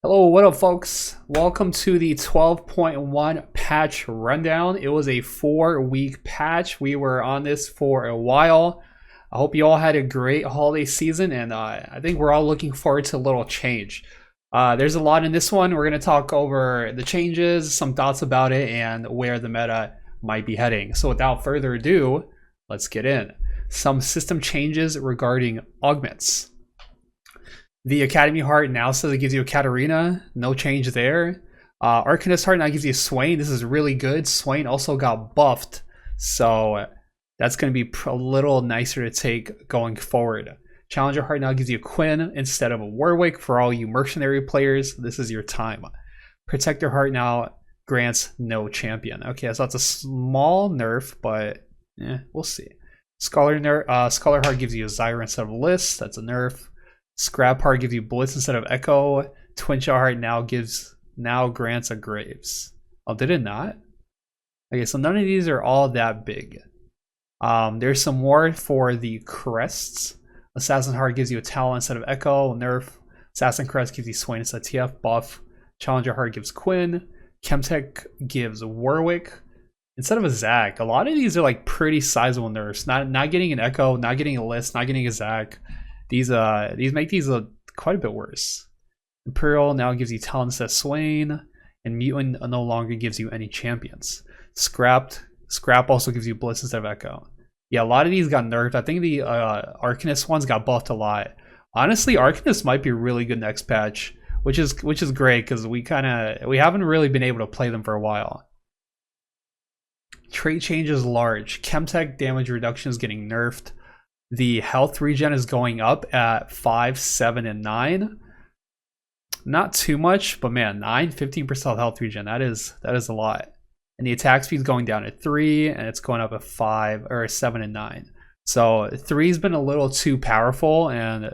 Hello, what up folks? Welcome to the 12.1 patch rundown. It was a 4-week patch. We were on this for a while. I hope you all had a great holiday season, and I think we're all looking forward to a little change. There's a lot in this one. We're going to talk over the changes, some thoughts about it, and where the meta might be heading. So without further ado, let's get in. Some system changes regarding augments. The Academy Heart now says it gives you a Katarina. No change there. Arcanist Heart now gives you Swain. This is really good. Swain also got buffed, so that's going to be a little nicer to take going forward. Challenger Heart now gives you Quinn instead of a Warwick for all you mercenary players. This is your time. Protector Heart now grants no champion. Okay, so that's a small nerf, but we'll see. Scholar Heart gives you a Zyra instead of List. That's a nerf. Scrap Heart gives you Blitz instead of Echo. Twin Shot Heart now grants a Graves. Oh, did it not? Okay, so none of these are all that big. There's some more for the crests. Assassin Heart gives you a Talon instead of Echo. Nerf. Assassin Crest gives you Swain instead of TF. Buff. Challenger Heart gives Quinn. Chemtech gives Warwick instead of a Zac. A lot of these are like pretty sizable nerfs. Not getting an Echo, not getting a List, not getting a Zac. These make these look quite a bit worse. Imperial now gives you Talon instead of Swain, and Mutant no longer gives you any champions. Scrap also gives you Blitz instead of Echo. Yeah, a lot of these got nerfed. I think the Arcanist ones got buffed a lot. Honestly, Arcanist might be really good next patch, which is great because we haven't really been able to play them for a while. Trait changes large. Chemtech damage reduction is getting nerfed. The health regen is going up at 5, 7, and 9. Not too much, but man, 15% health regen. That is a lot. And the attack speed is going down at 3, and it's going up at 5 or 7 and 9. So 3's been a little too powerful, and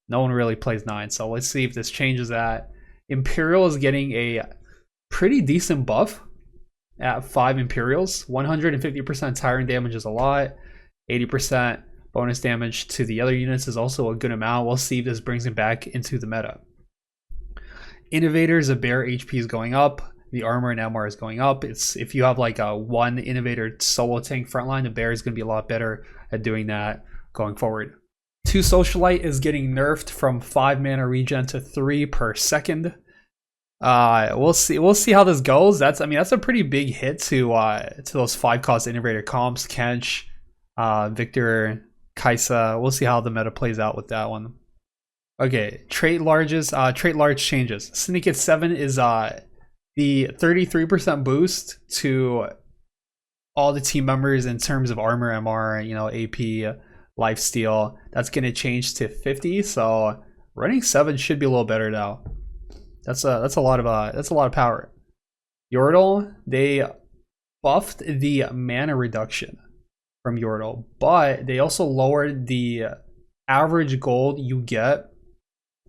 no one really plays 9. So let's see if this changes that. Imperial is getting a pretty decent buff at 5 Imperials. 150% tyrant damage is a lot. 80% bonus damage to the other units is also a good amount. We'll see if this brings him back into the meta. Innovators, a bear HP is going up. The armor and MR is going up. If you have like a one innovator solo tank frontline, the bear is going to be a lot better at doing that going forward. 2 Socialite is getting nerfed from 5 mana regen to 3 per second. We'll see how this goes. That's a pretty big hit to those 5-cost innovator comps. Kench, Victor, Kaisa. We'll see how the meta plays out with that one. Okay, trait large changes. Syndicate 7 is the 33% boost to all the team members in terms of armor, MR, AP, lifesteal. That's going to change to 50. So running 7 should be a little better now. That's a lot of power. Yordle, they buffed the mana reduction from Yordle, but they also lowered the average gold you get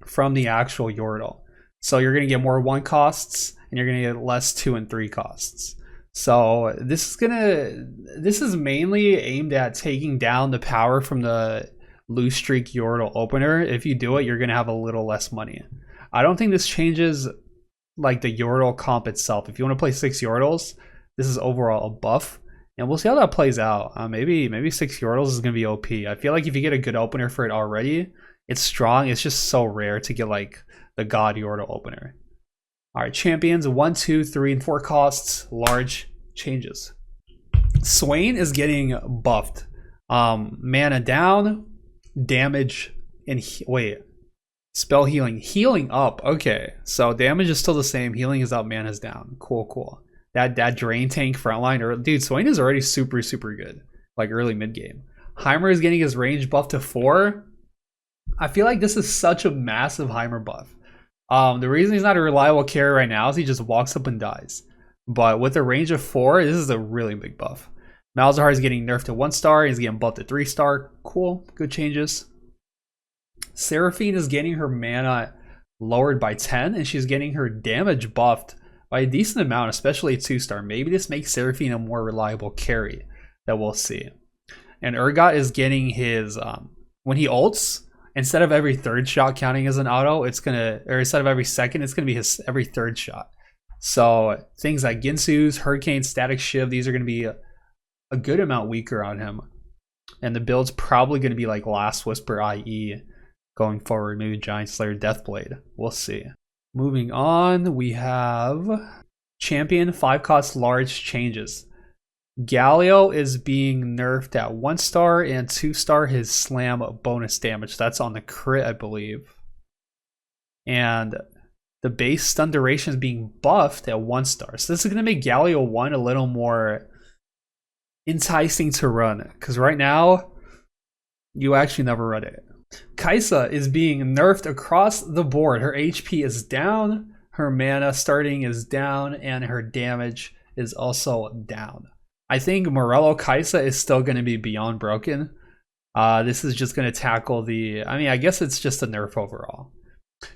from the actual Yordle. So you're going to get more 1 costs, and you're going to get less 2 and 3 costs. So this is mainly aimed at taking down the power from the loose streak Yordle opener. If you do it, you're going to have a little less money. I don't think this changes like the Yordle comp itself. If you want to play 6 Yordles, this is overall a buff. And we'll see how that plays out. Maybe 6 Yordles is going to be OP. I feel like if you get a good opener for it already, it's strong. It's just so rare to get like the God Yordle opener. All right, champions, 1, 2, 3, and 4 costs. Large changes. Swain is getting buffed. Mana down, damage, and spell healing up. Okay, so damage is still the same. Healing is up, mana's down. Cool. That drain tank frontline, dude, Swain is already super good, like early mid game. Heimer is getting his range buff to 4. I feel like this is such a massive Heimer buff. The reason he's not a reliable carry right now is he just walks up and dies. But with a range of 4, this is a really big buff. Malzahar is getting nerfed to 1 star. He's getting buffed to 3 star. Cool, good changes. Seraphine is getting her mana lowered by 10, and she's getting her damage buffed by a decent amount, especially a 2-star. Maybe this makes Seraphine a more reliable carry that we'll see. And Urgot is getting his, when he ults, instead of every 3rd shot counting as an auto, it's gonna, or instead of every 2nd, it's gonna be his every 3rd shot. So things like Ginsu's, Hurricane, Static Shiv, these are gonna be a good amount weaker on him. And the build's probably gonna be like Last Whisper IE going forward, maybe Giant Slayer Deathblade. We'll see. Moving on, we have Champion 5-cost large changes. Galio is being nerfed at 1-star and 2-star his slam bonus damage. That's on the crit, I believe. And the base stun duration is being buffed at 1-star. So this is going to make Galio 1 a little more enticing to run. Because right now, you actually never run it. Kaisa is being nerfed across the board. Her HP is down, her mana starting is down, and her damage is also down. I think Morello Kaisa is still going to be beyond broken. This is just going to tackle the... I mean, I guess it's just a nerf overall.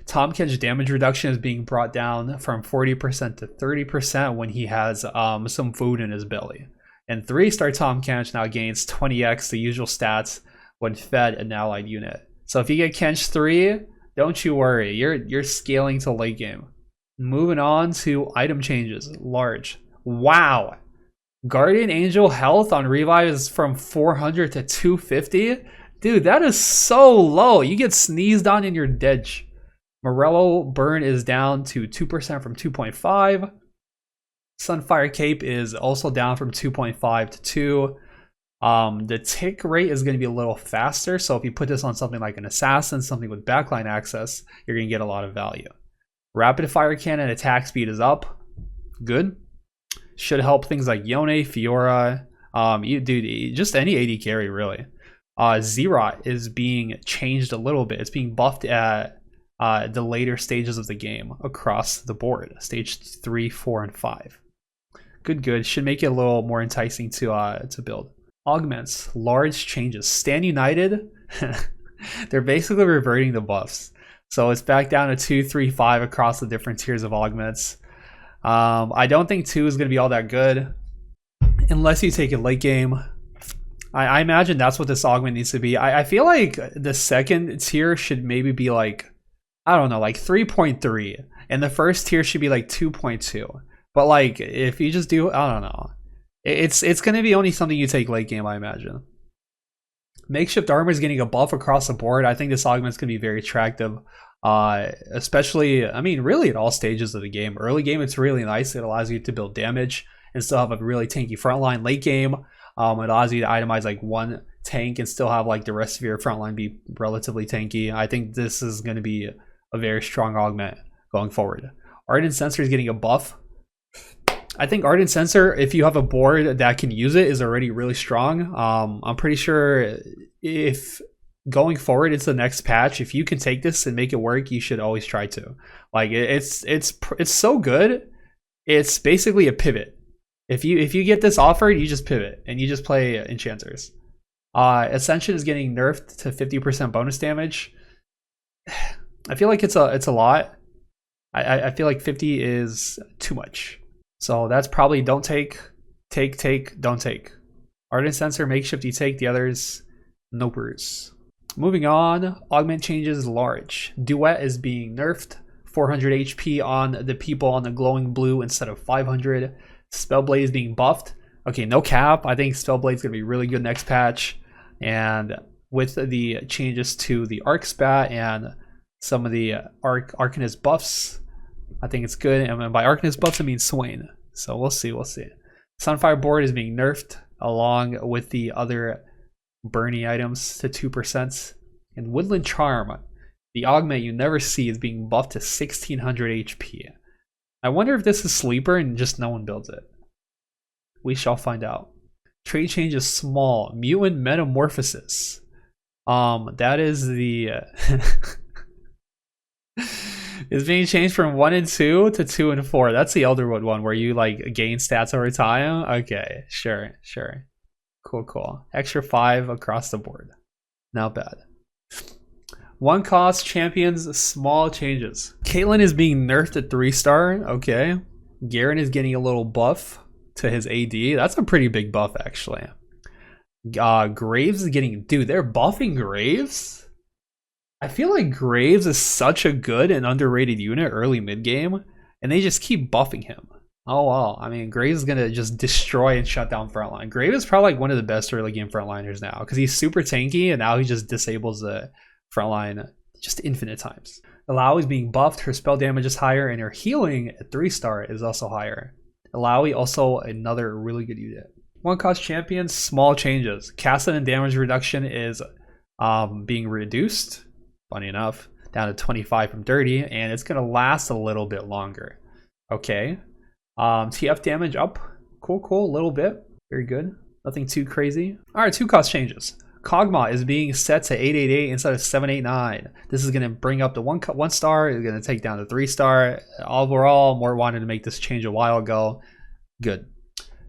Tahm Kench's damage reduction is being brought down from 40% to 30% when he has some food in his belly. And 3-star Tahm Kench now gains 20x the usual stats when fed an allied unit. So if you get Kench 3, don't you worry. You're scaling to late game. Moving on to item changes. Large. Wow. Guardian Angel health on revive is from 400 to 250. Dude, that is so low. You get sneezed on and you're dead. Morello burn is down to 2% from 2.5. Sunfire Cape is also down from 2.5 to 2. The tick rate is going to be a little faster. So if you put this on something like an assassin, something with backline access, you're going to get a lot of value. Rapid fire cannon attack speed is up. Good. Should help things like Yone, Fiora, dude, just any AD carry really. Xerath is being changed a little bit. It's being buffed at the later stages of the game across the board. Stage 3, 4, and 5. Good. Should make it a little more enticing to build. Augments, large changes. Stand United, they're basically reverting the buffs. So it's back down to 2, 3, 5 across the different tiers of augments. I don't think 2 is going to be all that good unless you take it late game. I imagine that's what this augment needs to be. I feel like the second tier should maybe be like, I don't know, like 3.3. And the first tier should be like 2.2. But like, if you just do, I don't know. It's going to be only something you take late game, I imagine. Makeshift armor is getting a buff across the board. I think this augment's going to be very attractive. Especially, I mean, really at all stages of the game. Early game, it's really nice. It allows you to build damage and still have a really tanky front line. Late game, it allows you to itemize like one tank and still have like the rest of your front line be relatively tanky. I think this is going to be a very strong augment going forward. Ardent Sensor is getting a buff. I think Ardent Sensor, if you have a board that can use it, is already really strong. I'm pretty sure if going forward it's the next patch, if you can take this and make it work, you should always try to. Like it's so good. It's basically a pivot. If you get this offered, you just pivot and you just play enchanters. Ascension is getting nerfed to 50% bonus damage. I feel like it's a lot. I feel like 50 is too much. So that's probably don't take, don't take. Ardent Sensor, Makeshift you take, the others, no bruise. Moving on, augment changes large. Duet is being nerfed, 400 HP on the people on the glowing blue instead of 500. Spellblade is being buffed. Okay, no cap. I think Spellblade is going to be really good next patch. And with the changes to the Arc Spat and some of the Arcanist buffs, I think it's good. And by Arcanist buffs, I mean Swain. So we'll see. Sunfire Board is being nerfed along with the other Burnie items to 2%. And Woodland Charm, the augment you never see, is being buffed to 1600 HP. I wonder if this is sleeper and just no one builds it. We shall find out. Trait change is small. Mutant Metamorphosis. That is the it's being changed from 1 and 2 to 2 and 4. That's the Elderwood one where you like gain stats over time. Okay, sure. Cool. Extra 5 across the board. Not bad. 1 cost champions, small changes. Caitlyn is being nerfed at 3-star. Okay. Garen is getting a little buff to his AD. That's a pretty big buff, actually. Graves is getting... Dude, they're buffing Graves? I feel like Graves is such a good and underrated unit early mid-game, and they just keep buffing him. Oh, well. I mean, Graves is going to just destroy and shut down frontline. Graves is probably like one of the best early game frontliners now, because he's super tanky, and now he just disables the frontline just infinite times. Alawi is being buffed, her spell damage is higher, and her healing at 3-star is also higher. Alawi also another really good unit. One cost champion, small changes. Cast and damage reduction is being reduced, funny enough, down to 25 from 30, and it's going to last a little bit longer. Okay. TF damage up. Cool, a little bit. Very good. Nothing too crazy. Alright, 2 cost changes. Kog'Maw is being set to 888 instead of 789. This is going to bring up the 1 star. It's going to take down the 3-star. Overall, Mort wanted to make this change a while ago. Good.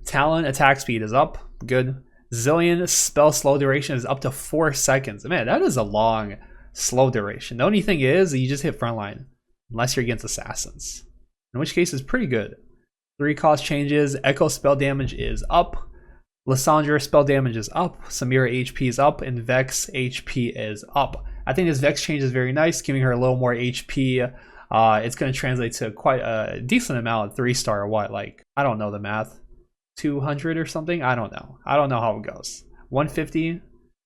Talon attack speed is up. Good. Zillion spell slow duration is up to 4 seconds. Man, that is a long slow duration. The only thing is you just hit frontline unless you're against assassins, in which case it's pretty good. 3 cost changes. Echo spell damage is up. Lissandra spell damage is up. Samira HP is up, and Vex HP is up. I think this Vex change is very nice, giving her a little more HP. It's going to translate to quite a decent amount of 3-star or what, like, I don't know the math. 200 or something? I don't know. I don't know how it goes. 150?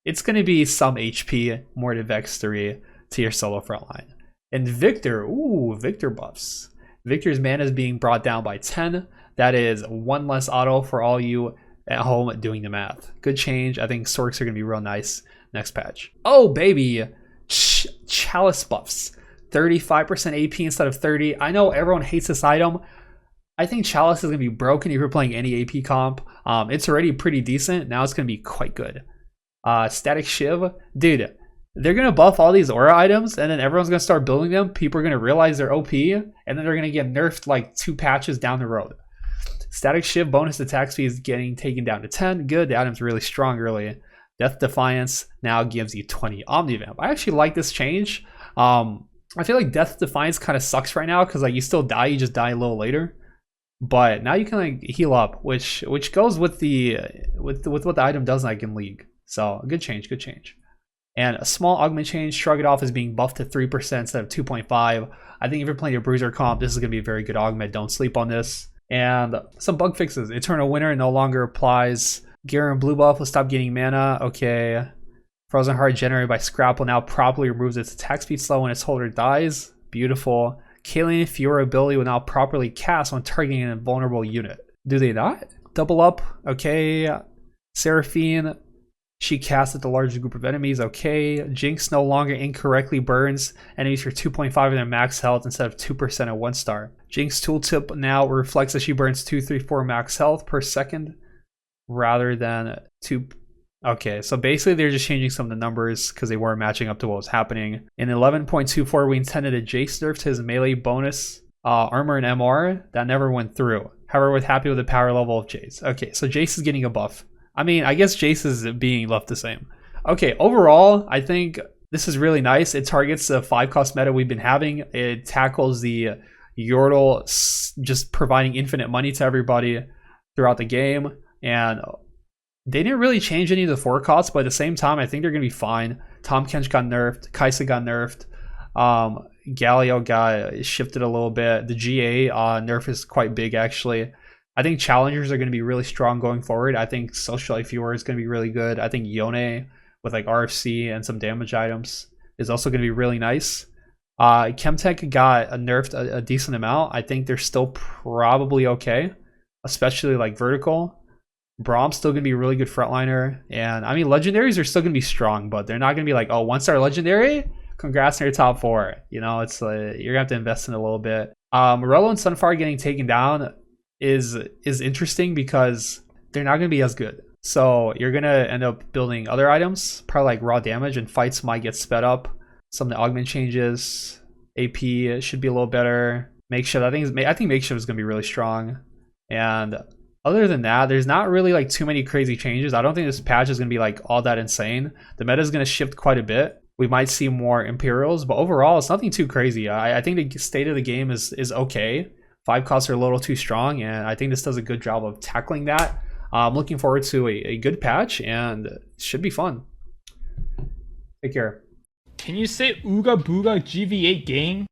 It's going to be some HP, more to Vex 3 to your solo frontline. And Victor, ooh, Victor buffs. Victor's mana is being brought down by 10. That is 1 less auto for all you at home doing the math. Good change. I think Sorks are going to be real nice next patch. Oh, baby. Chalice buffs. 35% AP instead of 30. I know everyone hates this item. I think Chalice is going to be broken if you're playing any AP comp. It's already pretty decent. Now it's going to be quite good. Static Shiv. Dude, they're going to buff all these aura items, and then everyone's going to start building them. People are going to realize they're OP, and then they're going to get nerfed like 2 patches down the road. Static Shiv bonus attack speed is getting taken down to 10. Good. The item's really strong early. Death Defiance now gives you 20 Omnivamp. I actually like this change. I feel like Death Defiance kind of sucks right now because like you still die, you just die a little later. But now you can like heal up, which goes with the with what the item does like in League. So good change, good change. And a small augment change, Shrug It Off is being buffed to 3% instead of 2.5. I think if you're playing a Bruiser comp, this is going to be a very good augment. Don't sleep on this. And some bug fixes. Eternal Winter no longer applies. Garen Blue Buff will stop gaining mana. Okay. Frozen Heart generated by Scrapple now properly removes its attack speed slow when its holder dies. Beautiful. Kaelin Fiora ability will now properly cast when targeting an invulnerable unit. Do they not? Double up. Okay. Seraphine. She casts at the largest group of enemies. Okay. Jinx no longer incorrectly burns enemies for 2.5 of their max health instead of 2% at 1 star. Jinx tooltip now reflects that she burns 2, 3, 4 max health per second rather than 2. Okay, so basically they're just changing some of the numbers because they weren't matching up to what was happening. In 11.24, we intended a Jace nerf to his melee bonus armor and MR. That never went through. However, we're happy with the power level of Jace. Okay, so Jace is getting a buff. I mean, I guess Jace is being left the same. Okay, overall, I think this is really nice. It targets the 5-cost meta we've been having. It tackles the Yordle just providing infinite money to everybody throughout the game. And they didn't really change any of the 4 costs, but at the same time, I think they're going to be fine. Tahm Kench got nerfed. Kai'Sa got nerfed. Galio got shifted a little bit. The GA nerf is quite big, actually. I think challengers are going to be really strong going forward. I think Social Life Viewer is going to be really good. I think Yone with like RFC and some damage items is also going to be really nice. Chemtech got nerfed a decent amount. I think they're still probably okay, especially like vertical. Brahm's still going to be a really good frontliner. And I mean, legendaries are still going to be strong, but they're not going to be like, oh, 1-star legendary? Congrats on your top 4. You know, it's you're going to have to invest in it a little bit. Morello and Sunfire getting taken down is interesting because they're not going to be as good. So you're going to end up building other items, probably like raw damage, and fights might get sped up. Some of the augment changes. AP should be a little better. Makeshift, I think Makeshift is going to be really strong. And other than that, there's not really like too many crazy changes. I don't think this patch is going to be like all that insane. The meta is going to shift quite a bit. We might see more Imperials, but overall, it's nothing too crazy. I think the state of the game is okay. 5 costs are a little too strong, and I think this does a good job of tackling that. I'm looking forward to a good patch, and it should be fun. Take care. Can you say Ooga Booga GV8 gang?